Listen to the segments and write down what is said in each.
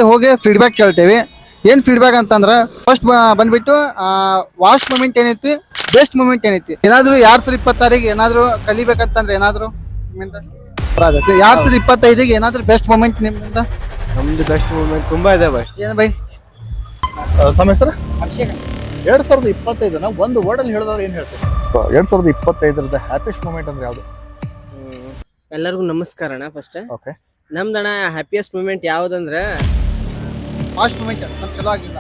ಹೋಗಿ ಫೀಡ್ಬ್ಯಾಕ್ ಕೇಳ್ತೇವೆ. ಏನ್ ಫೀಡ್ಬ್ಯಾಕ್ ಅಂತಂದ್ರ ಫಸ್ಟ್ ಬಂದ್ಬಿಟ್ಟು ವಾಸ್ಟ್ ಮೂಮೆಂಟ್ ಏನೈತಿ, ಬೆಸ್ಟ್ ಮೂಮೆಂಟ್ ಏನೈತಿ, ಏನಾದ್ರು 2026 ಏನಾದ್ರು ಕಲಿಬೇಕಂತಂದ್ರೆ ಏನಾದ್ರು 2025 ಏನಾದ್ರು ಬೆಸ್ಟ್ ಮೂಮೆಂಟ್ ನಿಮ್ಮಿಂದ? ನಮ್ದು ಬೆಸ್ಟ್ ಮೂಮೆಂಟ್ ತುಂಬಾ ಇದೆ ಬೈ. ಏನ್ ಬೈ? ತಮ್ಮ ಹೆಸರು? 2025 ಒಂದು ವರ್ಡ್ ಅಲ್ಲಿ ಹೇಳಿದ್ರೆ ಏನ್ ಹೇಳ್ತೀವಿ? 2025 ಹ್ಯಾಪಿಯೆಸ್ಟ್ ಮೂಮೆಂಟ್ ಅಂದ್ರೆ ಯಾವ್ದು? ಎಲ್ಲರಿಗೂ ನಮಸ್ಕಾರ ಅಣ್ಣ. ಫಸ್ಟ್ ಓಕೆ, ನಮ್ದಣ್ಣ ಹ್ಯಾಪಿಯೆಸ್ಟ್ ಮೂಮೆಂಟ್ ಯಾವ್ದಂದ್ರೆ ಫಾಸ್ಟ್ ಮೂಮೆಂಟ್ ನಮ್ ಚಲೋ ಆಗಿಲ್ಲ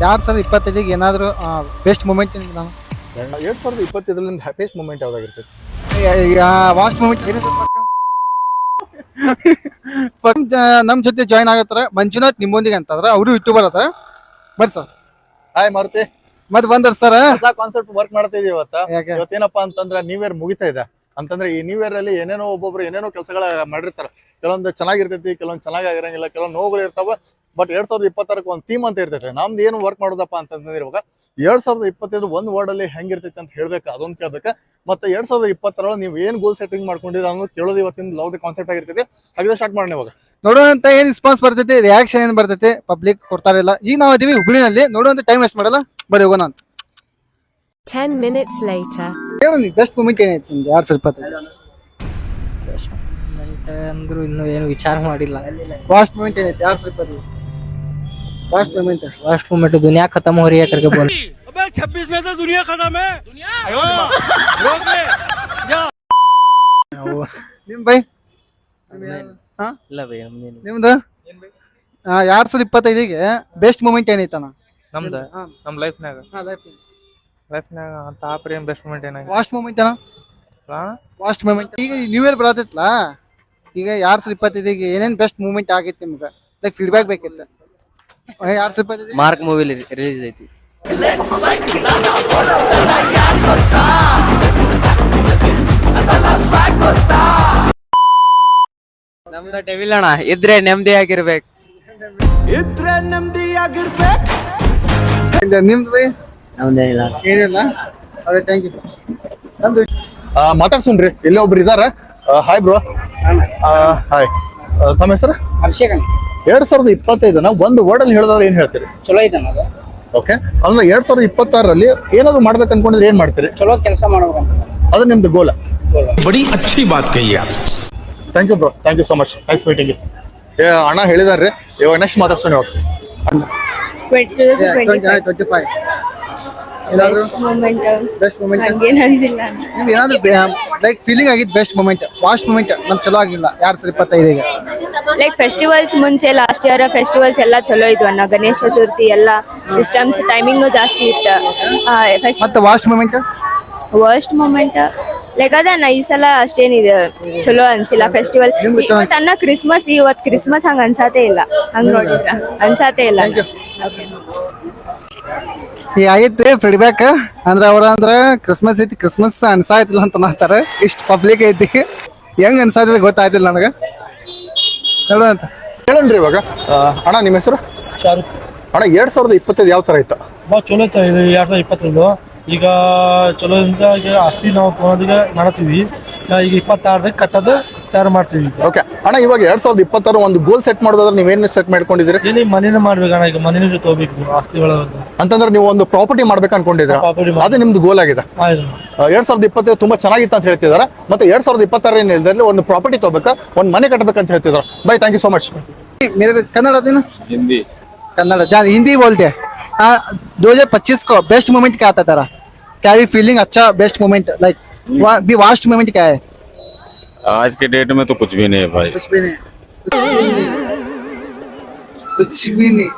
2025 ಏನಾದ್ರು ಬೆಸ್ಟ್ ಮೂಮೆಂಟ್ ನಾವು 2025 ಹ್ಯಾಪಿಯೆಸ್ಟ್ ಮೂಮೆಂಟ್ ಯಾವ್ದಾಗಿರ್ತೈತಿ? ವಾಸ್ಟ್ ಮೂಮೆಂಟ್ ಏನಿದೆ ನಮ್ ಜೊತೆ ಜಾಯ್ನ್ ಆಗತ್ತಾರ ಮಂಜುನಾಥ್ ನಿಮ್ಮೊಂದಿಗೆ ಅಂತಂದ್ರ ಅವರು ಯೂಟ್ಯೂಬರ್ ಅದ. ಬರ್ರಿ ಸರ್. ಹಾಯ್ ಮಾರುತಿ, ಮತ್ ಬಂದ್ರ ಸರ್. ಹೊಸ ಕಾನ್ಸೆಪ್ಟ್ ವರ್ಕ್ ಮಾಡ್ತಾ ಇದೀವಿ ಯಾಕೆ? ಇವತ್ತೇನಪ್ಪಾ ಅಂತಂದ್ರೆ ನ್ಯೂ ಇಯರ್ ಮುಗಿತಾ ಇದೆ ಅಂತಂದ್ರೆ ಈ ನ್ಯೂ ಇಯರ್ ಅಲ್ಲಿ ಏನೇನೋ ಒಬ್ಬೊಬ್ರು ಏನೇನೋ ಕೆಲಸಗಳ ಮಾಡಿರ್ತಾರ. ಕೆಲವೊಂದು ಚೆನ್ನಾಗಿರ್ತೈತಿ, ಕೆಲವೊಂದು ಚೆನ್ನಾಗಿರಂಗಿಲ್ಲ, ಕೆಲವೊಂದು ನೋವುಗಳು ಇರ್ತಾವ. ಬಟ್ 2026 ಒಂದು ಥೀಮ್ ಅಂತ ಇರ್ತೈತೆ. ನಮ್ದು ಏನು ವರ್ಕ್ ಮಾಡೋದಪ್ಪ ಅಂತಂದ್ರೆ ಇವಾಗ 2025 ಒಂದು ವರ್ಡ್ ಅಲ್ಲಿ ಹೆಂಗಿರ್ತೈತಿ ಅಂತ ಹೇಳ್ಬೇಕು, ಅದೊಂದು ಕೇಳ್ಬೇಕು. ಮತ್ತೆ 2020 ನೀವು ಏನ್ ಗೋಲ್ ಸೆಟ್ಟಿಂಗ್ ಮಾಡ್ಕೊಂಡಿರೋ ಅನ್ನೋದು ಕೇಳೋದು ಇವತ್ತಿನ ಲವ್ ಕಾನ್ಸೆಪ್ಟ್ ಆಗಿರ್ತೈತಿ. ಹಾಗೆ ಸ್ಟಾರ್ಟ್ ಮಾಡೋಣ ಇವಾಗ. ನೋಡುವಂತ ಏನ್ ರೆಸ್ಪಾನ್ಸ್ ಬರ್ತೈತಿ, ರಿಯಾಕ್ಷನ್ ಏನ್ ಬರ್ತೈತಿ, ಪಬ್ಲಿಕ್ ಕೊಡ್ತಾರಿಲ್ಲ. ಈಗ ನಾವು ಅದೀವಿ ಹುಬ್ಳಿನಲ್ಲಿ, ನೋಡುವಂತ ಟೈಮ್ ವೇಸ್ಟ್ ಮಾಡಲ್ಲ, ಬರೀ ಹೋಗೋಣ ಅಂತ. 10 minutes later. ಹೇಳಿ ಬೆಸ್ಟ್ ಮೂಮೆಂಟ್ ಏನೈತಿ ನಿಮ್ದು 2025? ಅಂದ್ರು ಇನ್ನು ಏನು ವಿಚಾರ ಮಾಡಿಲ್ಲ. ಫಾಸ್ಟ್ ಮೂಮೆಂಟ್ ಏನೈತಿ 2025? ಫಾಸ್ಟ್ ಮೂಮೆಂಟ್ दुनिया खत्म हो रही है करके बोल. अबे 26 में तो दुनिया खत्म है. ನಿಮ್ ಬೈ? ಇಲ್ಲ ಬೈ ನಮ್ದೇನು. ನಿಮ್ದು 2025 ಬೆಸ್ಟ್ ಮೂಮೆಂಟ್ ಏನೈತಣ್ಣ ನಮ್ದ ನಮ್ ಲೈಫ್ನಾಗ ಅಂತ ಆಪ್ರೇನ್ ಬೆಸ್ಟ್ ಮೂಮೆಂಟ್ ಏನಾಗ ಫಾಸ್ಟ್ ಮೂಮೆಂಟ್ ಅಣ್ಣ? ಫಾಸ್ಟ್ ಮೂಮೆಂಟ್ ಈಗ ನ್ಯೂ ಇಯರ್ ಬರತ್ತಲ್ಲ, ಈಗ 2025 ಏನೇನ್ ಬೆಸ್ಟ್ ಮೂಮೆಂಟ್ ಆಗೈತಿ ನಿಮ್ಗೆ? ಲೈಕ್ ಫೀಡ್ಬ್ಯಾಕ್ ಬೇಕಿತ್ತು. 2025 ಮಾರ್ಕ್ ಮೂವಿ ರಿಲೀಸ್ ಐತಿ. ನಮ್ದು ಡೆವಿಲ್ ಅಣ್ಣ, ಇದ್ರೆ ನೆಮ್ಮದಿ ಆಗಿರ್ಬೇಕು. ನಿಮ್ದು ಬೈ? ನಮ್ದೇನಿಲ್ಲ. ಏನಿಲ್ಲ. ಅದೇ ಥ್ಯಾಂಕ್ ಯು. ಮಾತಾಡ್ಸೋಣ್ರಿ, ಇಲ್ಲೇ ಒಬ್ರು ಇದಾರ. Hi bro. ಹಾಯ್, ತಮ್ಮ ಹೆಸರು? ಅಭಿಷೇಕ್ ಅಣ್ಣ. 2025 ಒಂದು ವರ್ಡ್ ಅಲ್ಲಿ ಹೇಳಿದ್ರೆ ಏನ್ ಹೇಳ್ತೀರಿ? ಚಲೋ ಐತಣ್ಣ ಅದು. ಓಕೆ, ಅಂದ್ರೆ 2026 ಏನಾದ್ರು ಮಾಡ್ಬೇಕು ಅನ್ಕೊಂಡಿದ್ರೆ ಏನ್ ಮಾಡ್ತೀರಿ? ಚಲೋ ಕೆಲಸ ಮಾಡ್ಬೇಕಂತ ಅದು ನಿಮ್ದು ಗೋಲ. बड़ी अच्छी बात कही आप. Thank you bro, thank you so much, nice meeting. ಅಣ್ಣ ಹೇಳಿದಾರ್ರಿ, ಇವಾಗ ನೆಕ್ಸ್ಟ್ ಮಾತಾಡ್ಸೋಣ ಇವಾಗ. 2025 ಬೆಸ್ಟ್ ಮೂಮೆಂಟ್ ನಿಮ್ಗೆ ಏನಾದ್ರು ಲೈಕ್ ಫೀಲಿಂಗ್ ಆಗಿದ್ದು ಬೆಸ್ಟ್ ಮೂಮೆಂಟ್, ಫಾಸ್ಟ್ ಮೂಮೆಂಟ್ ನಮ್ ಚಲೋ ಆಗಿಲ್ಲ 2025? ಲೈಕ್ ಫೆಸ್ಟಿವಲ್ಸ್ ಮುಂಚೆ ಲಾಸ್ಟ್ ಇಯರ್ ಫೆಸ್ಟಿವಲ್ಸ್ ಎಲ್ಲ ಚಲೋ ಇದ್ವು ಅಣ್ಣ. ಗಣೇಶ ಚತುರ್ಥಿ ಎಲ್ಲ ಸಿಸ್ಟಮ್ಸ್ ಟೈಮಿಂಗ್ನು ಜಾಸ್ತಿ ಇತ್ತು. ಮತ್ತೆ worst moment? Worst moment like ಅದನ್ನ ಈ ಸಲ ಅಷ್ಟೇನಿದೆ ಚಲೋ ಅನ್ಸಿಲ್ಲ ಫೆಸ್ಟಿವಲ್. ಅನ್ನ ಕ್ರಿಸ್ಮಸ್, ಇವತ್ತು ಕ್ರಿಸ್ಮಸ್ ಹಂಗ ಅನ್ಸಾತೆ ಇಲ್ಲ. ಹಂಗ ನೋಡಿದ್ರ ಅನ್ಸಾತೆ ಇಲ್ಲ. ಈಗ ಆಗೈತಿ ಫೀಡ್ಬ್ಯಾಕ್ ಅಂದ್ರೆ ಕ್ರಿಸ್ಮಸ್ ಐತಿ, ಕ್ರಿಸ್ಮಸ್ ಅನ್ಸಾಯ್ತಿಲ್ಲ ಅಂತ ಅನ್ನತಾರೆ. ಇಷ್ಟು ಪಬ್ಲಿಕ್ ಐತಿ, ಹೆಂಗ್ ಅನ್ಸಾಯ್ತಿಲ್ಲ ಗೊತ್ತಾಯ್ತಿಲ್ಲ ನನಗೆ. ನೋಡುವಂತ ಹೇಳನ್ರಿ ಇವಾಗ. ಅಣ್ಣ ನಿಮ್ಮ ಹೆಸರು? ಶಾರುಖ್. ಅಣ್ಣ 2025 ಯಾವ ತರ ಇತ್ತು? ಚಲೋ ಇತ್ತು 2025. ಈಗ ಚಲೋ ಈಗ ಅಸ್ತಿ ನಾವು ಪೋನದಿಗೆ ಮಾಡತ್ತೀವಿ. ಈಗ 26 ಕಟ್ಟೋದು ತಯಾರು ಮಾಡ್ತೀವಿ. ಓಕೆ ಅಣ್ಣ, ಇವಾಗ 2026 ಒಂದು ಗೋಲ್ ಸೆಟ್ ಮಾಡೋದಾದ್ರೆ ನೀವೇನು ಸೆಟ್ ಮಾಡ್ಕೊಂಡಿದ್ದೀರಿ? ಏನಿ ಮನೇನ ಮಾಡ್ಬೇಕಣ್ಣ. ಈಗ ಮನೇನ ತಗೋಬೇಕು ಆಸ್ತಿಗಳ ಅಂತಂದ್ರೆ ನೀವು ಒಂದು ಪ್ರಾಪರ್ಟಿ ಮಾಡ್ಬೇಕು ಅನ್ಕೊಂಡಿದ್ರ, ಅದು ನಿಮ್ದು ಗೋಲ್ ಆಗಿದೆ. 2025 ತುಂಬಾ ಚೆನ್ನಾಗಿತ್ತು ಅಂತ ಹೇಳ್ತಿದಾರೆ. ಮತ್ತೆ 2026 ಒಂದು ಪ್ರಾಪರ್ಟಿ ತಗೋಬೇಕು, ಒಂದು ಮನೆ ಕಟ್ಟಬೇಕಂತ ಹೇಳ್ತಿದಾರೆ. Bye, thank you so much. Kannada आती ना? हिंदी. कन्नड़ हिंदी बोलते हैं. 2025 को बेस्ट मोमेंट क्या आता तेरा? क्या भी फीलिंग अच्छा बेस्ट मोमेंट लाइक भी वास्ट मोमेंट क्या है? आज के डेट में तो कुछ भी नहीं है भाई. कुछ भी नहीं. कुछ भी नहीं.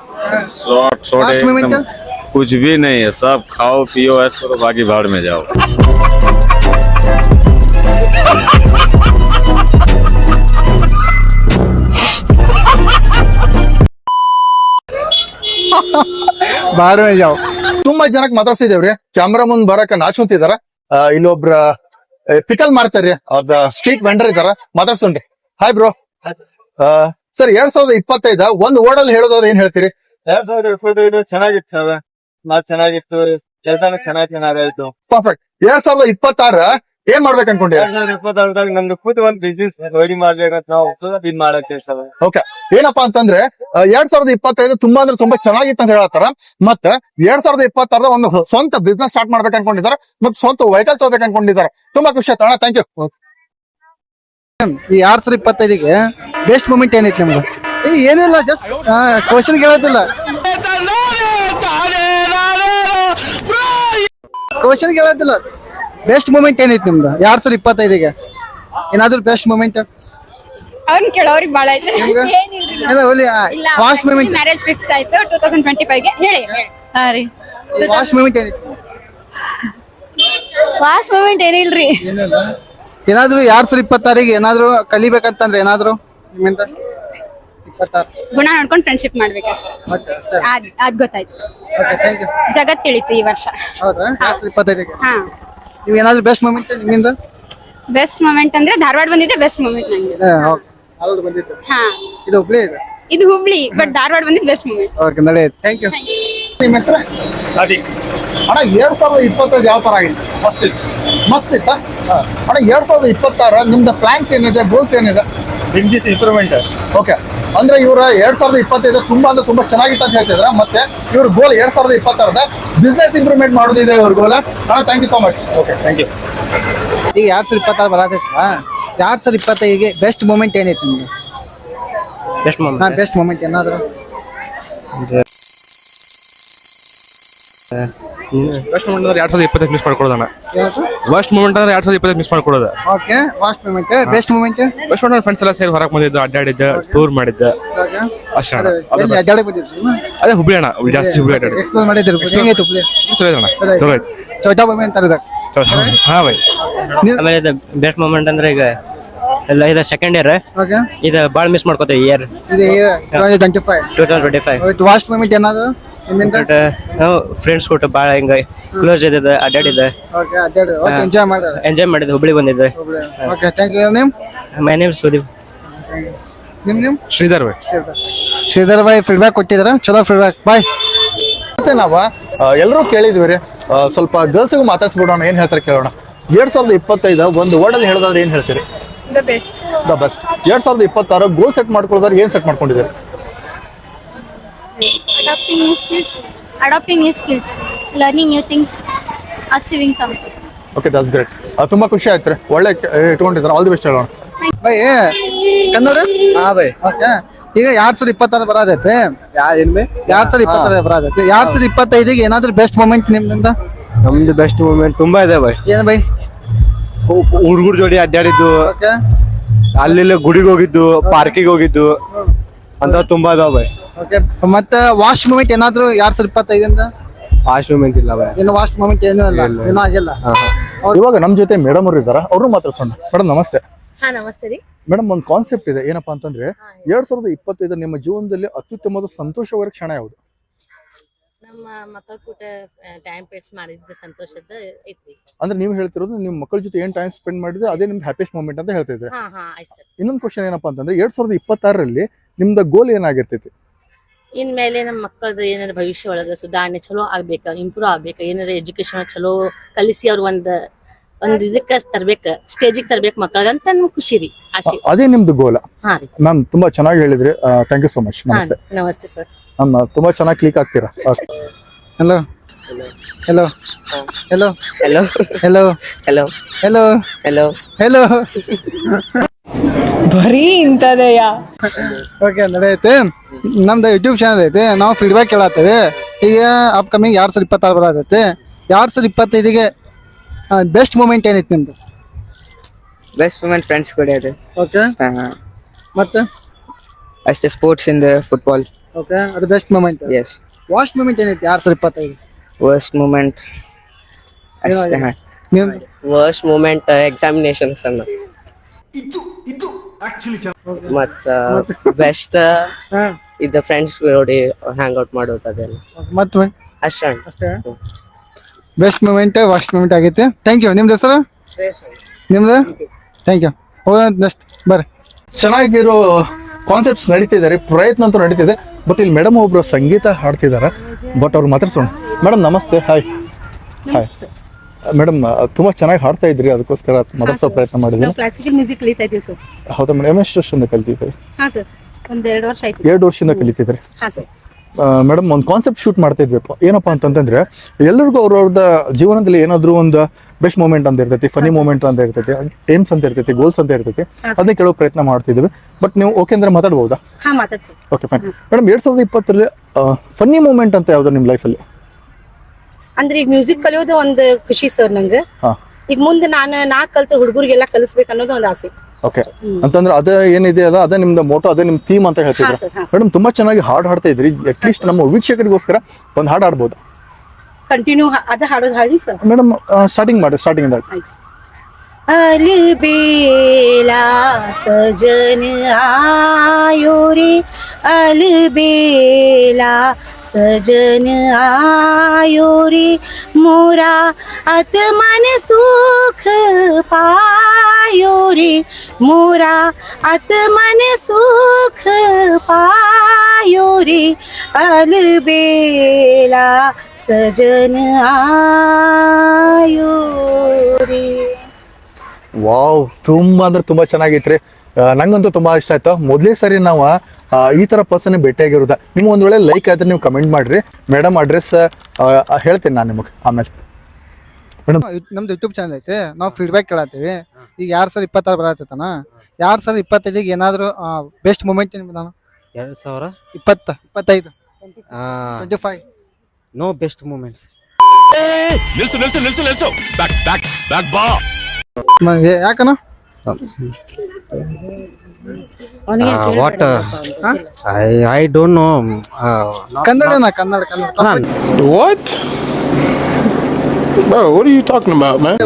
शॉर्ट Last moment एकदम कुछ भी नहीं है. सब खाओ पियो ऐश करो, बाकी भाड़ में जाओ. ಬಾರ್ ಮೇ ಜಾವ್. ತುಂಬಾ ಜನಕ್ಕೆ ಮಾತಾಡ್ಸಿದೇವ್ರಿ, ಕ್ಯಾಮ್ರಾ ಮುಂದ್ ಬರಕ ನಾಚುತ್ತಿದಾರ. ಇಲ್ಲೊಬ್ರ ಪಿಕಲ್ ಮಾಡ್ತಾರ್ರಿ, ಅವ್ರ ಸ್ಟ್ರೀಟ್ ವೆಂಡರ್ ಇದಾರ, ಮಾತಾಡ್ಸೋಣ್ರಿ. Hi bro. ಸರ್ 2025 ಒಂದು ವರ್ಡ್ ಅಲ್ಲಿ ಹೇಳೋದಾದ್ರೆ ಏನ್ ಹೇಳ್ತೀರಿ? 2025 ಚೆನ್ನಾಗಿತ್ತು. ಚೆನ್ನಾಗಿತ್ತು, ಕೆಲಸನೂ ಚೆನ್ನಾಗಿ ಆಗಾಯ್ತು. ಪರ್ಫೆಕ್ಟ್. 2026 ಏನ್ ಮಾಡ್ಬೇಕು ಅನ್ಕೊಂಡಿದ್ದೀರಾ? 2026ದಾಗ ನಮ್ದು ಖುದ್ ಒಂದ್ ಬಿಸ್ನೆಸ್ ರೆಡಿ ಮಾಡ್ಬೇಕಂತ ನಾವು ಇದ್ ಮಾಡಕ್ಕೆ ಸರ್. ಓಕೆ, ಏನಪ್ಪಾ ಅಂತಂದ್ರೆ 2025 ತುಂಬಾ ಅಂದ್ರೆ ತುಂಬಾ ಚೆನ್ನಾಗಿತ್ತು ಅಂತ ಹೇಳತ್ತಾರ. ಮತ್ತೆ 2026 ಒಂದು ಸ್ವಂತ ಬಿಸ್ನೆಸ್ ಸ್ಟಾರ್ಟ್ ಮಾಡ್ಬೇಕು ಅನ್ಕೊಂಡಿದ್ದಾರೆ, ಮತ್ತೆ ಸ್ವಂತ ವೆಹಿಕಲ್ ತಗೋಬೇಕು ಅನ್ಕೊಂಡಿದ್ದಾರೆ. ತುಂಬಾ ಖುಷಿ ಆಯ್ತು ಅಣ್ಣ, ಥ್ಯಾಂಕ್ ಯು. ಈ 2025ಗೆ ಬೆಸ್ಟ್ ಮೂಮೆಂಟ್ ಏನೈತಿ ನಿಮ್ದು? ಏನಿಲ್ಲ, ಜಸ್ಟ್ ಕ್ವಶನ್ ಕೇಳೋದಿಲ್ಲ, ಕ್ವಶನ್ ಕೇಳೋದಿಲ್ಲ. ಬೆಸ್ಟ್ ಮೂಮೆಂಟ್ ಏನೈತಿ ನಿಮ್ದು 2025ಗೆ? ಏನಾದ್ರು ಬೆಸ್ಟ್ ಮೂಮೆಂಟ್ ಅವ್ರನ್ನ ಕೇಳೋರಿಗೆ ಬಾಳ ಐತೆ. ಫಾಸ್ಟ್ ಮೂಮೆಂಟ್, ಮ್ಯಾರೇಜ್ ಫಿಕ್ಸ್ ಆಯ್ತು 2025ಗೆ. ಹೇಳಿ. ಹಾ ರೀ, ಫಾಸ್ಟ್ ಮೂಮೆಂಟ್ ಏನೈತಿ? ಫಾಸ್ಟ್ ಮೂಮೆಂಟ್ ಏನಿಲ್ರಿ. ಏನಾದ್ರು 2026ಗೆ ಏನಾದ್ರು ಕಲಿಬೇಕಂತಂದ್ರೆ ಏನಾದ್ರು ನಿಮ್ಮಿಂದ? 26 ಗುಣ ನೋಡ್ಕೊಂಡು ಫ್ರೆಂಡ್ಶಿಪ್ ಮಾಡ್ಬೇಕಷ್ಟೇ. ಮತ್ತೆ ಅಷ್ಟೇ. ಅದ್ ಗೊತ್ತಾಯ್ತು. Okay, thank you. ಜಗತ್ ತಿಳಿತು ಈ ವರ್ಷ. ಹೌದ್ರಾ? 2025ಗೆ ಹಾ, ನೀವು ಏನಾದ್ರು ಬೆಸ್ಟ್ ಮೂಮೆಂಟ್ ನಿಮ್ಮಿಂದ? ಬೆಸ್ಟ್ ಮೂಮೆಂಟ್ ಅಂದ್ರೆ ಧಾರವಾಡ ಬಂದಿದೆ ಬೆಸ್ಟ್ ಮೂಮೆಂಟ್ ನಂಗೆ. ಹೌದು, ಬಂದಿತ್ತು. ಹಾ, ಇದು ಹುಬ್ಳಿ ಇದೆ. ಇದು ಹುಬ್ಳಿ, ಬಟ್ ಧಾರವಾಡ ಬಂದಿದ್ದು ಬೆಸ್ಟ್ ಮೂಮೆಂಟ್. ಓಕೆ, ನಡೆಯುತ್ತೆ. Thank you. ನಿಮ್ಮ ಹೆಸರು? ಅಣ್ಣ 2025 ಯಾವ ತರ ಆಗಿತ್ತು? ಮಸ್ತ್ ಇತ್ತ ಅಣ್ಣ. 2026 ನಿಮ್ದು ಪ್ಲಾನ್ಸ್ ಏನಿದೆ, ಗೋಲ್ಸ್ ಏನಿದೆ? ಇಂಪ್ರೂವ್ಮೆಂಟ್. ಓಕೆ, ಅಂದ್ರೆ ಇವ್ರ 2025 ತುಂಬಾ ಅಂದ್ರೆ ತುಂಬಾ ಚೆನ್ನಾಗಿತ್ತು ಅಂತ ಹೇಳ್ತಿದ್ರ. ಮತ್ತೆ ಇವ್ರ ಗೋಲ್ 2026 ಬಿಸ್ನೆಸ್ ಇಂಪ್ರೂವ್ಮೆಂಟ್ ಮಾಡೋದಿದೆ ಇವ್ರ ಗೋಲ್. ಅಣ್ಣ, thank you so much. Okay, thank you. ಈಗ 2026 ಬರತೈತಲ್ಲ, 2025ಗೆ ಬೆಸ್ಟ್ ಮೂಮೆಂಟ್ ಏನೈತಿ ನಿಮ್ಗೆ? ಬೆಸ್ಟ್ ಮೂಮೆಂಟ್ ಬೆಸ್ಟ್ ಮೂಮೆಂಟ್ ಏನಾದ್ರು? ಬೆಸ್ಟ್ ಮೂಮೆಂಟ್ ಅಂದ್ರೆ 2025 ಮಿಸ್ ಮಾಡ್ಕೊಳ್ಳೋದಣ್ಣ. ಬೆಸ್ಟ್ ಮೂಮೆಂಟ್ ಅಂದ್ರೆ 2025 ಮಿಸ್ ಮಾಡ್ಕೊಳ್ಳೋದು. Okay, fast moment. Best moment? Best moment friends ಎಲ್ಲ ಸೇರಿ ಹೊರಗೆ ಬಂದಿದ್ದು, ಅಡ್ಡಾಡಿದ್ದ, ಟೂರ್ ಮಾಡಿದ್ದ ಅಷ್ಟೇ ಅಣ್ಣ. ಅಡ್ಡಾಡಕ್ ಬಂದಿದ್ರು? ಅದೇ ಹುಬ್ಳಿ ಅಣ್ಣ, ಜಾಸ್ತಿ ಹುಬ್ಳಿ ಅಡ್ಡಾಡಿ. ಎಕ್ಸ್ಪ್ಲೋರ್ ಮಾಡಿದ್ರು. ಹೆಂಗೈತೆ ಹುಬ್ಳಿ? ಚಲೋ ಇದೆ ಅಣ್ಣ, ಚಲೋ ಐತಿ. ಚೌಟಾ ಭೂಮಿ ಅಂತಾರೆ ಇದಕ್ಕೆ. ಹಾ ಬೈ. ಆಮೇಲೆ ಇದು ಬೆಸ್ಟ್ ಮೂಮೆಂಟ್ ಅಂದ್ರೆ ಈಗ ಎಲ್ಲ ಇದು ಸೆಕೆಂಡ್ ಇಯರ್ ಓಕೆ, ಇದು ಬಾಳ ಮಿಸ್ ಮಾಡ್ಕೋತೇವೆ ಇಯರ್ ಇದು 2025. 2025. ಫಾಸ್ಟ್ ಮೂಮೆಂಟ್ ಏನಾದ್ರು ನಿಮ್ಮಿಂದ? ಬಟ್ ನಾವು ಫ್ರೆಂಡ್ಸ್ ಕೊಟ್ಟು ಬಾಳ ಹಿಂಗ ಕ್ಲೋಸ್ ಇದ್ದಿದ್ದೆ, ಅಡ್ಡಾಡಿದ್ದೆ, ಓಕೆ, ಅಡ್ಡಾಡಿ. ಓಕೆ, ಎಂಜಾಯ್ ಮಾಡಿದ್ರೆ. ಎಂಜಾಯ್ ಮಾಡಿದ್ದೆ, ಹುಬ್ಳಿ ಬಂದಿದ್ದೆ. Okay, thank you. Name? My name Sudeep. ನಿಮ್ ಶ್ರೀಧರ್ ಬೈ. ಶ್ರೀಧರ್ ಬಾಯ್ ಫೀಡ್ಬ್ಯಾಕ್ ಕೊಟ್ಟಿದ್ರ, ಚಲೋ ಫೀಡ್ಬ್ಯಾಕ್. ಬಾಯ್. ಮತ್ತೆ ನಾವು ಎಲ್ಲರೂ ಕೇಳಿದ್ವಿ ರೀ, ಸ್ವಲ್ಪ ಗರ್ಲ್ಸ್ಗೂ ಮಾತಾಡ್ಸ್ಬಿಡೋಣ, ಏನ್ ಹೇಳ್ತಾರೆ ಕೇಳೋಣ. 2025 ಒಂದು ವರ್ಡ್ ಅಲ್ಲಿ ಹೇಳೋದಾದ್ರೆ ಏನ್ ಹೇಳ್ತೀರಿ? The best. The best. 2026 goal set ಮಾಡ್ಕೊಳ್ಳೋದಾದ್ರೆ ಏನ್ ಸೆಟ್ ಮಾಡ್ಕೊಂಡಿದ್ದೀರಿ? Adopting new skills, learning new things, achieving something. Okay, that's great. ತುಂಬಾ ಖುಷಿ ಆಯ್ತು ರೀ, ಒಳ್ಳೆ ಇಟ್ಕೊಂಡಿದ್ದಾರೆ. ಆಲ್ ದಿ ಬೆಸ್ಟ್ ಹೇಳೋಣ. ಬಾಯ್, ಕನ್ನಡ? ಹಾ ಬೈ. ಓಕೆ, ಈಗ 2026 ಬರೋದೈತೆ. 2026 ಬರೋದೈತೆ. 2025ಗೆ ಏನಾದ್ರು ಬೆಸ್ಟ್ ಮೂಮೆಂಟ್ ನಿಮ್ದಿಂದ? ನಮ್ದು ಬೆಸ್ಟ್ ಮೂಮೆಂಟ್ ತುಂಬಾ ಇದೆ ಬೈ. ಏನ್ ಬೈ? ಹುಡುಗರ ಜೋಡಿ ಅಡ್ಡಾಡಿದ್ದು, ಓಕೆ, ಅಲ್ಲಿ ಗುಡಿಗೆ ಹೋಗಿದ್ದು, ಪಾರ್ಕಿಗೆ ಹೋಗಿದ್ದು ಅಂತ ತುಂಬಾ ಇದಾವ ಬೈ. ಓಕೆ, ಮತ್ತೆ ವಾಸ್ಟ್ ಮೂಮೆಂಟ್ ಏನಾದ್ರು 2025 ಫಾಸ್ಟ್ ಮೂಮೆಂಟ್ ಇಲ್ಲ ಬೈ. ಏನು ವಾಸ್ಟ್ ಮೂಮೆಂಟ್ ಏನೂ ಇಲ್ಲ, ಏನೂ ಆಗಿಲ್ಲ. ಇವಾಗ ನಮ್ ಜೊತೆ ಮೇಡಮ್ ಅವರು ಇದ್ದಾರೆ, ಅವ್ರನ್ನ ಮಾತಾಡ್ಸೋಣ. ಮೇಡಮ್ ನಮಸ್ತೆ. ಹಾ, ನಮಸ್ತೆ ರೀ. ಮೇಡಮ್, ಒಂದು ಕಾನ್ಸೆಪ್ಟ್ ಇದೆ, ಏನಪ್ಪಾ ಅಂತಂದ್ರೆ 2025 ನಿಮ್ಮ ಜೀವನದಲ್ಲಿ ಅತ್ಯುತ್ತಮವಾದ ಸಂತೋಷವಾದ ಕ್ಷಣ ಯಾವುದು? ನಮ್ಮ ಮಕ್ಕಳ ಕೂಟ ಟೈಮ್ ಸ್ಪೆಂಡ್ ಮಾಡಿದ್ದು ಸಂತೋಷದ ಐತ್ರಿ. ಅಂದ್ರೆ ನೀವು ಹೇಳ್ತಿರೋದು ನಿಮ್ಮ ಮಕ್ಕಳ ಜೊತೆ ಏನ್ ಟೈಮ್ ಸ್ಪೆಂಡ್ ಮಾಡಿದ್ರೆ ಅದೇ ನಿಮ್ದು ಹ್ಯಾಪಿಯೆಸ್ಟ್ ಮೂಮೆಂಟ್ ಅಂತ ಹೇಳ್ತಿದ್ರೆ. ಹಾ ಹಾ, ಆಯ್ತು ಸರ್. ಇನ್ನೊಂದು ಕ್ವಶನ್ ಏನಪ್ಪಾ ಅಂತಂದ್ರೆ 2026 ನಿಮ್ದ ಗೋಲ್ ಏನಾಗಿರ್ತೈತಿ? ಇನ್ಮೇಲೆ ನಮ್ಮ ಮಕ್ಕಳದ ಏನಾರ ಭವಿಷ್ಯ ಒಳಗ ಸುಧಾರಣೆ ಚಲೋ ಆಗ್ಬೇಕ, ಇಂಪ್ರೂವ್ ಆಗ್ಬೇಕ, ಏನಾರ ಎಜುಕೇಶನ್ ಚಲೋ ಕಲಿಸಿ ಅವ್ರ ಒಂದ್ ಇದಕ್ಕ ತರ್ಬೇಕ, ಸ್ಟೇಜಿಗೆ ತರ್ಬೇಕು ಮಕ್ಕಳಗಂತ ನಮ್ಗೆ ಖುಷಿ ರೀ, ಆಸೆ. ಅದೇ ನಿಮ್ದು ಗೋಲ್? ಹಾ ರೀ. ಮ್ಯಾಮ್, ತುಂಬಾ ಚೆನ್ನಾಗಿ ಹೇಳಿದ್ರಿ. ಥ್ಯಾಂಕ್ ಯು ಸೋ ಮಚ್. ನಮಸ್ತೆ. ನಮಸ್ತೆ ಸರ್. ಮ್ಯಾಮ್, ತುಂಬಾ ಚೆನ್ನಾಗಿ ಕ್ಲಿಕ್ ಆಗ್ತೀರಾ. Hello hello hello hello hello hello hello hello hello. ಬರೀ ಇಂಥದೆಯ. ಓಕೆ, ನಡೆಯುತ್ತೆ. ನಮ್ದು ಯೂಟ್ಯೂಬ್ ಚಾನಲ್ ಐತೆ, ನಾವು ಫೀಡ್ಬ್ಯಾಕ್ ಕೇಳತ್ತೇವೆ. ಈಗ ಅಪ್ಕಮಿಂಗ್ 2026 ಬರತೈತೆ. 2025ಗೆ ಬೆಸ್ಟ್ ಮೂಮೆಂಟ್ ಏನೈತಿ ನಿಮ್ದು? ಬೆಸ್ಟ್ ಮೂಮೆಂಟ್ ಫ್ರೆಂಡ್ಸ್ ಕೂಡ ಇದೆ. ಓಕೆ, ಮತ್ತೆ ಅಷ್ಟೇ ಸ್ಪೋರ್ಟ್ಸ್ ಇಂದ ಫುಟ್ಬಾಲ್. ಓಕೆ, ಅದು best moment. Yes. Worst moment ಏನೈತಿ 2025? ವರ್ಸ್ಟ್ ಮೂಮೆಂಟ್ ಅಷ್ಟೇ. ನಿಮ್ದು? ವರ್ಸ್ಟ್ ಮೂಮೆಂಟ್ ಎಕ್ಸಾಮಿನೇಷನ್ಸ್ ಅನ್ನ. ಮತ್ತ ಬೆಸ್ಟ್ ಇದ್ದ ಫ್ರೆಂಡ್ಸ್ ಜೋಡಿ ಹ್ಯಾಂಗ್ ಔಟ್ ಮಾಡೋದು ಅದೆಲ್ಲ ಮತ್ತೆ ಅಷ್ಟೇ. ಅಷ್ಟೇ. ಬೆಸ್ಟ್ ಮೂಮೆಂಟ್ ವಾಸ್ಟ್ ಮೂಮೆಂಟ್ ಆಗೈತೆ. Thank you. ನಿಮ್ದು ಹೆಸರು? ನಿಮ್ದು? Thank you. ಹೋಗೋಣ ನೆಕ್ಸ್ಟ್ ಬರ್ರಿ. ಚೆನ್ನಾಗಿರೋ ಕಾನ್ಸೆಪ್ಟ್ಸ್ ನಡೀತಿದ್ದಾರೆ, ಪ್ರಯತ್ನ ಅಂತೂ ನಡೀತಿದೆ. ಬಟ್ ಇಲ್ಲಿ ಮೇಡಮ್ ಒಬ್ರು ಸಂಗೀತ ಹಾಡ್ತಿದ್ದಾರೆ, ಬಟ್ ಅವ್ರು ಮಾತಾಡ್ಸೋಣ. ಮೇಡಮ್ ನಮಸ್ತೆ. ಹಾಯ್. ಹಾಯ್. ಮೇಡಮ್ ತುಂಬಾ ಚೆನ್ನಾಗಿ ಹಾಡ್ತಾ ಇದ್ರಿ, ಅದಕ್ಕೋಸ್ಕರ ಮಾತಾಡ್ಸೋ ಪ್ರಯತ್ನ ಮಾಡಿದ್ವಿ. ಕ್ಲಾಸಿಕಲ್ ಮ್ಯೂಸಿಕ್ ಕಲಿತಾ ಇದ್ದೀವಿ ಸರ್. ಹೌದಾ ಮೇಡಮ್, ಎಷ್ಟು ವರ್ಷದಿಂದ ಕಲಿತಿದ್ರಿ? ಹಾ ಸರ್, ಒಂದ್ 2 ವರ್ಷ ಆಯ್ತು. 2 ವರ್ಷದಿಂದ ಕಲಿತಿದ್ರಿ. ಹಾ ಸರ್. ಮೇಡಮ್, ಒಂದು ಕಾನ್ಸೆಪ್ಟ್ ಶೂಟ್ ಮಾಡ್ತಾ ಇದ್ವಿಪ್ಪ. ಏನಪ್ಪಾ ಅಂತಂದ್ರೆ ಎಲ್ಲರಿಗೂ ಅವ್ರವ್ರದ ಜೀವನದಲ್ಲಿ ಏನಾದ್ರು ಒಂದು ಬೆಸ್ಟ್ ಮೂಮೆಂಟ್ ಅಂತ ಇರ್ತೈತಿ, ಫನಿ ಮೂಮೆಂಟ್ ಅಂತ ಇರ್ತೈತಿ, ಏಮ್ಸ್ ಅಂತ ಇರ್ತೈತಿ, ಗೋಲ್ಸ್ ಅಂತ ಇರ್ತೈತಿ, ಅದನ್ನ ಕೇಳೋ ಪ್ರಯತ್ನ ಮಾಡ್ತಿದ್ವಿ. ಬಟ್ ನೀವು ಓಕೆ ಅಂದ್ರೆ ಮಾತಾಡ್ಬೋದಾ? ಹಾ, ಮಾತಾಡ್ಸಿ. Okay fine. ಮೇಡಮ್, 2020ರಲ್ಲಿ ಫನ್ನಿ ಮೂಮೆಂಟ್ ಅಂತ ಯಾವ್ದು ನಿಮ್ಮ ಲೈಫಲ್ಲಿ? ಅಂದ್ರೆ ಈಗ ಮ್ಯೂಸಿಕ್ ಕಲಿಯೋದು ಒಂದು ಖುಷಿ ಸರ್ ನಂಗೆ. ಈಗ ಮುಂದೆ ನಾ ಕಲ್ತ ಹುಡುಗರಿಗೆಲ್ಲ ಕಲಿಸ್ಬೇಕು ಅನ್ನೋದು ಒಂದು ಆಸೆ. ಓಕೆ, ಅಂತಂದ್ರೆ ಅದೇ ಏನಿದೆ ಅದೇ ನಿಮ್ದು ಮೋಟೋ, ಅದೇ ನಿಮ್ ಥೀಮ್ ಅಂತ ಹೇಳ್ತಿದ್ರು. ಮೇಡಮ್, ತುಂಬಾ ಚೆನ್ನಾಗಿ ಹಾಡು ಹಾಡ್ತಾ ಇದ್ರಿ. ಅಟ್ಲೀಸ್ಟ್ ನಮ್ಮ ವೀಕ್ಷಕರಿಗೋಸ್ಕರ ಒಂದು ಹಾಡು ಹಾಡ್ಬೋದು? ಕಂಟಿನ್ಯೂ ಅದ ಹಾಡೋದು ಹಾಡಿ ಸರ್. ಮೇಡಮ್, ಸ್ಟಾರ್ಟಿಂಗ್ ಮಾಡಿ, ಸ್ಟಾರ್ಟಿಂಗ್ ಇಂದ. अलबेला सजन आयो रे, अलबेला सजन आयो रे, मोरा आत्मन सुख पायो रे, मोरा आत्मन सुख पायो रे, अलबेला सजन आयो रे. ವಾವ್, ತುಂಬಾ ಅಂದ್ರೆ ತುಂಬಾ ಚೆನ್ನಾಗೈತ್ರಿ. ನಂಗಂತೂ ತುಂಬಾ ಇಷ್ಟ ಆಯ್ತು. ಮೊದಲೇ ಸರಿ ನಾವು ಈ ತರ ಪರ್ಸನ್ ಭೇಟಿಯಾಗಿರೋದ. ನಿಮ್ಗೆ ಒಂದ್ ವೇಳೆ ಲೈಕ್ ಆದ್ರೆ ನೀವು ಕಮೆಂಟ್ ಮಾಡ್ರಿ. ಮೇಡಮ್ ಅಡ್ರೆಸ್ ಹೇಳ್ತೀನಿ ನಾನು ನಿಮಗೆ ಆಮೇಲೆ. ಮೇಡಮ್, ನಮ್ದು ಯೂಟ್ಯೂಬ್ ಚಾನಲ್ ಐತೆ, ನಾವು ಫೀಡ್ಬ್ಯಾಕ್ ಕೇಳತ್ತೀವಿ. ಈಗ 2026 ಬರತ್ತೈತನ, 2025 ಏನಾದ್ರು ಬೆಸ್ಟ್ ಮೂಮೆಂಟ್ ನಿಮ್ದು? 2020 25 25 ನೋ ಬೆಸ್ಟ್ ಮೂಮೆಂಟ್ಸ್. ನಿಲ್ಸು ನಿಲ್ಸು ನಿಲ್ಸು ನಿಲ್ಸು, ಬ್ಯಾಕ್ ಬ್ಯಾಕ್ ಬ್ಯಾಕ್ ಬಾ. ಯಾಕನ ವಾಟ್ ಐ ಡೋಂಟ್ ನೋ. ಕನ್ನಡನ Kannada what bro, what are you talking about, man?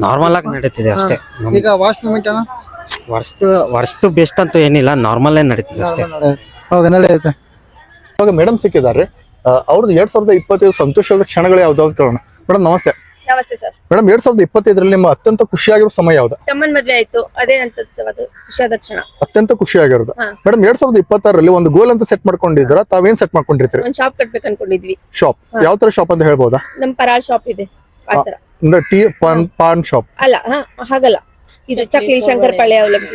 Normal ಆಗಿ ನಡೀತಿದೆ ಅಷ್ಟೇ. ಈಗ ವಾಸ್ಟ್ ಮೂಮೆಂಟ್ ಅನ್ನ ವರ್ಸ್ಟ್ ಬೆಸ್ಟ್ ಅಂತೂ ಏನಿಲ್ಲ, ನಾರ್ಮಲ್ ನಡೀತಿದೆ ಅಷ್ಟೇ. ಹೋಗ ನಡೆಯುತ್ತೆ. ಇವಾಗ ಮೇಡಮ್ ಸಿಕ್ಕಿದ್ದಾರೆ. ಅವ್ರದ್ದು 2025 ಸಂತೋಷದ ಕ್ಷಣಗಳು ಯಾವ್ದಾವ್ದು ಕೇಳೋಣ. ಮೇಡಮ್ ನಮಸ್ತೆ. ನಮಸ್ತೆ ಸರ್. ಮೇಡಮ್, 2025 ನಿಮ್ಮ ಅತ್ಯಂತ ಖುಷಿಯಾಗಿರೋ ಸಮಯ ಯಾವ್ದು? ತಮ್ಮನ್ ಮದ್ವೆ ಆಯ್ತು, ಅದೇ ಅಂತ ಖುಷಿಯಾದ ಕ್ಷಣ. ಅತ್ಯಂತ ಖುಷಿಯಾಗಿರೋದು. ಮೇಡಮ್, 2026ರಲ್ಲಿ ಒಂದು ಗೋಲ್ ಅಂತ ಸೆಟ್ ಮಾಡ್ಕೊಂಡಿದ್ರ, ತಾವೇನ್ ಸೆಟ್ ಮಾಡ್ಕೊಂಡಿರ್ತೀರಿ? ಒಂದ್ ಶಾಪ್ ಕಟ್ಬೇಕು ಅನ್ಕೊಂಡಿದ್ವಿ. ಶಾಪ್ ಯಾವ ತರ ಶಾಪ್ ಅಂತ ಹೇಳ್ಬೋದಾ? ನಮ್ ಪರಾಳ್ ಶಾಪ್ ಇದೆ ಆ ತರ. ಅಂದ್ರೆ ಟೀ ಪಾನ್ ಶಾಪ್ ಅಲ್ಲ, ಹಾಗಲ್ಲ, ಇದು ಚಕ್ಲಿ ಶಂಕರಪಾಳ್ಯ ಅವಲಕ್ಕಿ.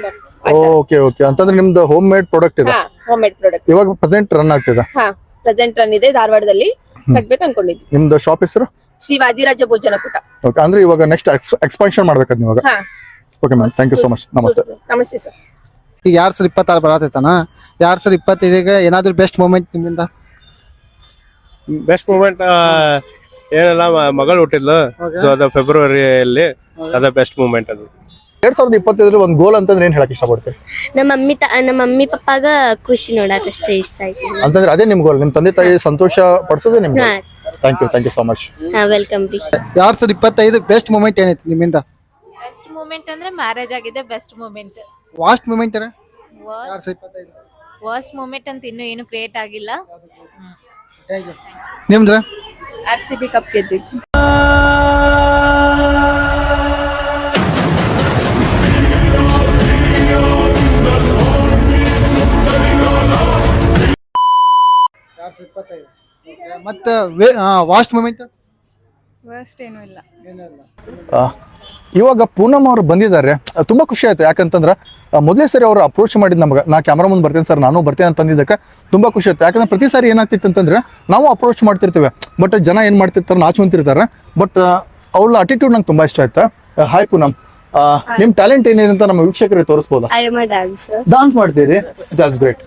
ಓಕೆ ಓಕೆ, ಅಂತಂದ್ರೆ ನಿಮ್ದು ಹೋಮ್ ಮೇಡ್ ಪ್ರಾಡಕ್ಟ್ ಇದೆ. ಹೋಮ್ ಮೇಡ್ ಪ್ರಾಡಕ್ಟ್ ಇವಾಗ ಪ್ರೆಸೆಂಟ್ ರನ್ ಆಗ್ತಿದೆ. ಪ್ರೆಸೆಂಟ್ ರನ್ ಇದೆ, ಧಾರವಾಡದಲ್ಲಿ ಕಟ್ಬೇಕು ಅನ್ಕೊಂಡಿದ್ವಿ. ನಿಮ್ದು ಶಾಪ್ ಹೆಸರು? ಶ್ರೀ ವಾದಿರಾಜ ಭೋಜನ ಕೂಟ. ಓಕೆ, ಅಂದ್ರೆ ಇವಾಗ ನೆಕ್ಸ್ಟ್ ಎಕ್ಸ್ಪಾನ್ಷನ್ ಮಾಡ್ಬೇಕದ್ ನೀವಾಗ? Okay ma'am, thank you so much. ನಮಸ್ತೆ. ನಮಸ್ತೆ ಸರ್. ಈಗ 2026 ಬರತ್ತೈತನ, 2025 ಏನಾದ್ರು ಬೆಸ್ಟ್ ಮೂಮೆಂಟ್ ನಿಮ್ಮಿಂದ? ಬೆಸ್ಟ್ ಮೂಮೆಂಟ್ ಏನೆಲ್ಲ ಮಗಳು ಹುಟ್ಟಿದ್ಲು, ಸೊ ಅದು ಫೆಬ್ರವರಿಯಲ್ಲಿ, ಅದ ಬೆಸ್ಟ್ ಮೂಮೆಂಟ್. ಅದು 2025 ಒಂದು ಗೋಲ್ ಅಂತಂದ್ರೆ ಏನ್ ಹೇಳಕ್ ಇಷ್ಟಪಡ್ತೀರಿ? ನಮ್ಮ ಮಮ್ಮಿ ಪಪ್ಪಾಗ ಖುಷಿ ನೋಡಕ್ ಅಷ್ಟೇ ಇಷ್ಟ ಆಯ್ತು. ಅಂತಂದ್ರೆ ಅದೇ ನಿಮ್ ಗೋಲ್, ನಿಮ್ ತಂದೆ ತಾಯಿ ಸಂತೋಷ ಪಡಿಸೋದೇ ನಿಮ್ಗೆ. Thank you so much. Welcome ರೀ. 2025 ಬೆಸ್ಟ್ ಮೂಮೆಂಟ್ ಏನೈತಿ ನಿಮ್ಮಿಂದ? ಬೆಸ್ಟ್ ಮೂಮೆಂಟ್ ಅಂದ್ರೆ ಮ್ಯಾರೇಜ್ ಆಗಿದೆ ಬೆಸ್ಟ್ ಮೂಮೆಂಟ್. ವಾಸ್ಟ್ ಮೂಮೆಂಟ್ ಏನ? ವರ್ಸ್ಟ್ ಮೂಮೆಂಟ್ ಅಂತ ಇನ್ನೂ ಏನು ಕ್ರಿಯೇಟ್ ಆಗಿಲ್ಲ. ನಿಮ್ದ್ರ? RCB ಕಪ್ ಗೆದ್ದಿದ್ದು. ಮತ್ತೆ ವಾಸ್ಟ್ ಮೂಮೆಂಟ್? ವರ್ಸ್ಟ್ ಏನೂ ಇಲ್ಲ. ಇವಾಗ ಪೂನಮ್ ಅವ್ರು ಬಂದಿದ್ದಾರೆ, ತುಂಬಾ ಖುಷಿ ಆಯ್ತು. ಯಾಕಂತಂದ್ರೆ ಮೊದಲೇ ಸರಿ ಅವ್ರು ಅಪ್ರೋಚ್ ಮಾಡಿದ್ ನಮ್ಗೆ, ನಾ ಕ್ಯಾಮ್ರಾ ಮುಂದೆ ಬರ್ತೀನಿ ಸರ್, ನಾನು ಬರ್ತೀನಿ ಅಂತ ಅಂದಿದ್ದಕ್ಕೆ ತುಂಬಾ ಖುಷಿ ಆಯ್ತು. ಯಾಕಂದ್ರೆ ಪ್ರತಿ ಸಾರಿ ಏನಾಗ್ತಿತ್ತು ಅಂತಂದ್ರೆ ನಾವು ಅಪ್ರೋಚ್ ಮಾಡ್ತಿರ್ತೇವೆ, ಬಟ್ ಜನ ಏನ್ ಮಾಡ್ತಿರ್ತಾರೆ, ನಾಚುವಂತಿರ್ತಾರೆ. ಬಟ್ ಅವ್ಳ ಅಟಿಟ್ಯೂಡ್ ನಂಗೆ ತುಂಬಾ ಇಷ್ಟ ಆಯ್ತಾ. ಹಾಯ್ ಪೂನಮ್, ನಿಮ್ ಟ್ಯಾಲೆಂಟ್ ಏನಿದೆ ಅಂತ ನಮ್ಮ ವೀಕ್ಷಕರಿಗೆ ತೋರಿಸ್ಬೋದಾ? ಡಾನ್ಸ್ ಮಾಡ್ತೀರಿ? That's great.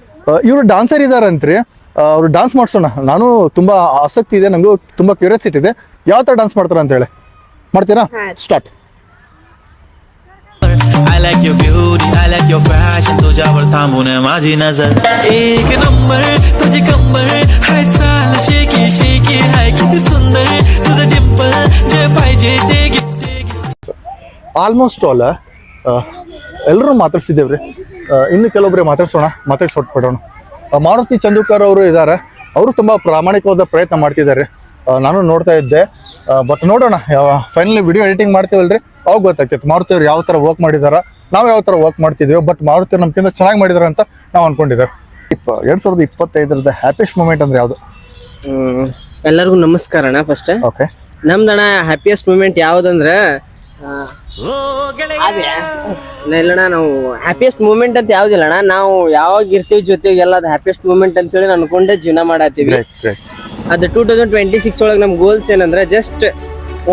ಇವ್ರು ಡಾನ್ಸರ್ ಇದಾರಂತ್ರಿ, ಅವ್ರು ಡಾನ್ಸ್ ಮಾಡ್ಸೋಣ. ನಾನು ತುಂಬಾ ಆಸಕ್ತಿ ಇದೆ, ನಂಗೂ ತುಂಬಾ ಕ್ಯೂರಿಯಾಸಿಟಿ ಇದೆ. ಯಾವ ತರ ಡಾನ್ಸ್ ಮಾಡ್ತಾರ ಅಂತ ಹೇಳಿ ಮಾಡ್ತೀರಾ? Start. I like your beauty, I like your fashion. तुझ्यावर थांबून माझी नजर एक नंबर, तुझी कंबर हाय चाल शेकी शेकी हाय किती सुंदर तुझं डिंपल जे पाहिजे ते घे. ಆಲ್ಮೋಸ್ಟ್ ಆಲ್ ಎಲ್ಲರೂ ಮಾತಾಡ್ಸಿದ್ದೇವ್ರಿ. ಇನ್ನು ಕೆಲವೊಬ್ಬರೇ ಮಾತಾಡ್ಸೋಣ. ಮಾರುತಿ ಚಂದೂಕರ್ ಅವರು ಇದ್ದಾರೆ, ಅವರು ತುಂಬ ಪ್ರಾಮಾಣಿಕವಾದ ಪ್ರಯತ್ನ ಮಾಡ್ತಿದ್ದಾರೆ. ನಾನು ನೋಡ್ತಾ ಇದ್ದೆ. ಬಟ್ ನೋಡೋಣ, ಫೈನಲಿ ವಿಡಿಯೋ ಎಡಿಟಿಂಗ್ ಮಾಡ್ತೀವಲ್ರಿ, ಅವಾಗ ಗೊತ್ತಾಗ್ತೈತೆ ಮಾರುತಿ ಅವ್ರು ಯಾವ ಥರ ವರ್ಕ್ ಮಾಡಿದಾರ, ನಾವು ಯಾವ ಥರ ವರ್ಕ್ ಮಾಡ್ತಿದ್ದೀವಿ. ಬಟ್ ಮಾರುತಿ ನಮ್ಗಿಂತ ಚೆನ್ನಾಗಿ ಮಾಡಿದಾರೆ ಅಂತ ನಾವು ಅನ್ಕೊಂಡಿದ್ದೇವೆ. 2025 ಹ್ಯಾಪಿಯೆಸ್ಟ್ ಮೂಮೆಂಟ್ ಅಂದ್ರೆ ಯಾವುದು? ಎಲ್ಲರಿಗೂ ನಮಸ್ಕಾರ. ಫಸ್ಟ್ ಓಕೆ, ನಮ್ದಣ್ಣ ಹ್ಯಾಪಿಯೆಸ್ಟ್ ಮೂಮೆಂಟ್ ಯಾವ್ದಂದ್ರೆ ಇಲ್ಲಣ್ಣ ನಾವು ಹ್ಯಾಪಿಯೆಸ್ಟ್ ಮೂಮೆಂಟ್ ಅಂತ ಯಾವ್ದಿಲ್ಲಣ್ಣ, ನಾವು ಯಾವಾಗ ಇರ್ತೀವಿ ಜೊತೆಗೆ ಎಲ್ಲ ಅದು ಹ್ಯಾಪಿಯೆಸ್ಟ್ ಮೂಮೆಂಟ್ ಅಂತೇಳಿ ಅನ್ಕೊಂಡೆ ಜೀವನ ಮಾಡತ್ತೀವಿ. ಅದು 2026 ಒಳಗೆ ನಮ್ಮ ಗೋಲ್ಸ್ ಏನಂದ್ರೆ ಜಸ್ಟ್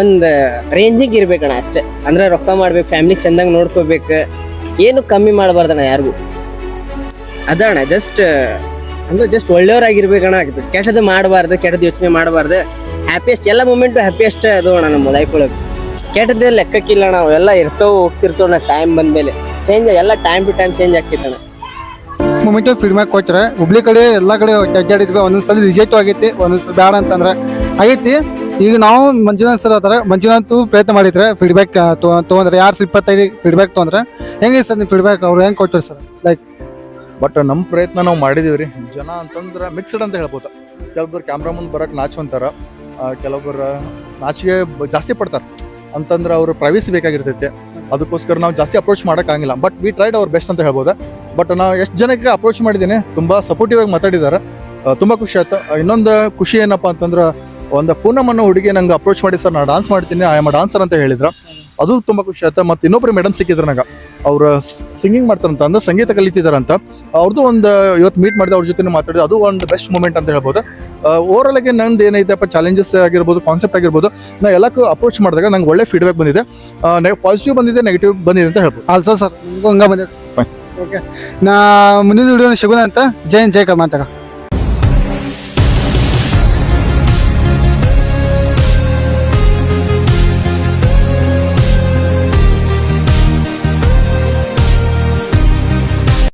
ಒಂದು ರೇಂಜಿಗೆ ಇರ್ಬೇಕಣ್ಣ ಅಷ್ಟೇ. ಅಂದ್ರೆ ರೊಕ್ಕ ಮಾಡ್ಬೇಕು, ಫ್ಯಾಮಿಲಿ ಚಂದಂಗೆ ನೋಡ್ಕೋಬೇಕು, ಏನು ಕಮ್ಮಿ ಮಾಡಬಾರ್ದಣ್ಣ ಯಾರಿಗೂ. ಅದಣ್ಣ ಜಸ್ಟ್ ಅಂದ್ರೆ ಜಸ್ಟ್ ಒಳ್ಳೆಯವ್ರಾಗಿರ್ಬೇಕಣ್ಣ. ಕೆಟ್ಟದ್ದು ಮಾಡಬಾರ್ದು, ಕೆಟ್ಟದ್ದು ಯೋಚನೆ ಮಾಡಬಾರ್ದು. ಹ್ಯಾಪಿಯೆಸ್ಟ್ ಎಲ್ಲ ಮೂಮೆಂಟು ಹ್ಯಾಪಿಯೆಸ್ಟ್ ಅದು ಅಣ್ಣ ನಮ್ಮ ಲೈಫ್ ಒಳಗೆ. ಕೆಟ್ಟದ್ದೇ ಲೆಕ್ಕಕ್ಕಿಲ್ಲ, ನಾವು ಎಲ್ಲ ಇರ್ತಾವೆ ಹೋಗ್ತಿರ್ತೇವೆ ಟೈಮ್ ಬಂದಮೇಲೆ ಚೇಂಜ್ ಎಲ್ಲ ಟೈಮ್ ಟು ಟೈಮ್ ಚೇಂಜ್ ಆಗ್ತೈತಣ್ಣ. ಮೂಮೆಂಟ್ ಫೀಡ್ಬ್ಯಾಕ್ ಕೊಟ್ಟರೆ ಹುಬ್ಳಿ ಕಡೆ ಎಲ್ಲ ಕಡೆ ಅಡ್ಡಾಡಿದ್ವಿ. ಒಂದೊಂದ್ಸಲ ರಿಜೆಕ್ಟ್ ಆಗೈತಿ, ಒಂದೊಂದ್ಸಲ ಬೇಡ ಅಂತಂದ್ರೆ ಆಗೈತಿ. ಈಗ ನಾವು ಮಂಜುನಾಥ್ ಸರ್ ಅದಾರ, ಮಂಜುನಾಥ್ ಪ್ರಯತ್ನ ಮಾಡಿದ್ರೆ ಫೀಡ್ಬ್ಯಾಕ್ ತೊಗೊಂಡ್ರೆ 25 ಫೀಡ್ಬ್ಯಾಕ್ ತೊಗೊಂಡ್ರೆ ಹೆಂಗೆ ಸರ್ ನಿಮ್ಮ ಫೀಡ್ಬ್ಯಾಕ್ ಅವ್ರು ಹೆಂಗೆ ಕೊಟ್ಟರು ಸರ್? ಲೈಕ್ ಬಟ್ ನಮ್ಮ ಪ್ರಯತ್ನ ನಾವು ಮಾಡಿದೀವಿ ರೀ. ಜನ ಅಂತಂದ್ರೆ ಮಿಕ್ಸ್ಡ್ ಅಂತ ಹೇಳ್ಬೋದು. ಕೆಲವೊಬ್ರು ಕ್ಯಾಮ್ರಾ ಮುಂದೆ ಬರೋಕೆ ನಾಚ್ಕೊಂತಾರ, ಕೆಲವೊಬ್ಬರು ನಾಚಿಗೆ ಜಾಸ್ತಿ ಪಡ್ತಾರೆ. ಅಂತಂದ್ರೆ ಅವ್ರ ಪ್ರೈವಸಿ ಬೇಕಾಗಿರ್ತೈತೆ, ಅದಕ್ಕೋಸ್ಕರ ನಾವು ಜಾಸ್ತಿ ಅಪ್ರೋಚ್ ಮಾಡೋಕ್ಕಾಗಿಲ್ಲ. ಬಟ್ ವಿ ಟ್ರೈಡ್ ಅವ್ರ ಬೆಸ್ಟ್ ಅಂತ ಹೇಳ್ಬೋದು. ಬಟ್ ನಾವು ಎಷ್ಟು ಜನಕ್ಕೆ ಅಪ್ರೋಚ್ ಮಾಡಿದ್ದೀನಿ, ತುಂಬ ಸಪೋರ್ಟಿವ್ ಆಗಿ ಮಾತಾಡಿದ್ದಾರೆ, ತುಂಬ ಖುಷಿ ಆಯ್ತು. ಇನ್ನೊಂದು ಖುಷಿ ಏನಪ್ಪ ಅಂತಂದ್ರೆ ಒಂದು ಪೂನಮ್ ಅನ್ನೋ ಹುಡುಗಿ ನಂಗೆ ಅಪ್ರೋಚ್ ಮಾಡಿ ಸರ್ ನಾನು ಡಾನ್ಸ್ ಮಾಡ್ತೀನಿ, ಐ ಆಮ್ ಡಾನ್ಸರ್ ಅಂತ ಹೇಳಿದ್ರು. ಅದು ತುಂಬ ಖುಷಿ ಆಯ್ತು. ಮತ್ತು ಇನ್ನೊಬ್ರು ಮೇಡಮ್ ಸಿಕ್ಕಿದ್ರು ನಂಗೆ, ಅವ್ರು ಸಿಂಗಿಂಗ್ ಮಾಡ್ತಾರಂತ, ಅಂದ್ರೆ ಸಂಗೀತ ಕಲಿತಿದಾರಂತ. ಅವ್ರದ್ದು ಒಂದು ಇವತ್ತು ಮೀಟ್ ಮಾಡಿದೆ, ಅವ್ರ ಜೊತೆ ಮಾತಾಡಿದೆ. ಅದು ಒಂದು ಬೆಸ್ಟ್ ಮೂಮೆಂಟ್ ಅಂತ ಹೇಳ್ಬೋದು. ಓವರಾಲ್ ಆಗಿ ನಂದು ಏನೈತಪ್ಪ ಚಾಲೆಂಜಸ್ ಆಗಿರ್ಬೋದು, ಕಾನ್ಸೆಪ್ಟ್ ಆಗಿರ್ಬೋದು, ನಾ ಎಲ್ಲಕ್ಕೂ ಅಪ್ರೋಚ್ ಮಾಡಿದಾಗ ನಂಗೆ ಒಳ್ಳೆ ಫೀಡ್ಬ್ಯಾಕ್ ಬಂದಿದೆ. ಪಾಸಿಟಿವ್ ಬಂದಿದೆ, ನೆಗೆಟಿವ್ ಬಂದಿದೆ ಅಂತ ಹೇಳ್ಬೋದು. ಆಲ್ಸೋ ಸರ್ ನಿಮಗೂ ಹಂಗೆ ಬಂದಿದೆ. ಓಕೆ, ನಾ ಮುಂದಿನ ವಿಡಿಯೋನ ಸಿಗೋಣ ಅಂತ. ಜೈ ಹಿಂದ್, ಜೈ ಕರ್ನಾಟಕ.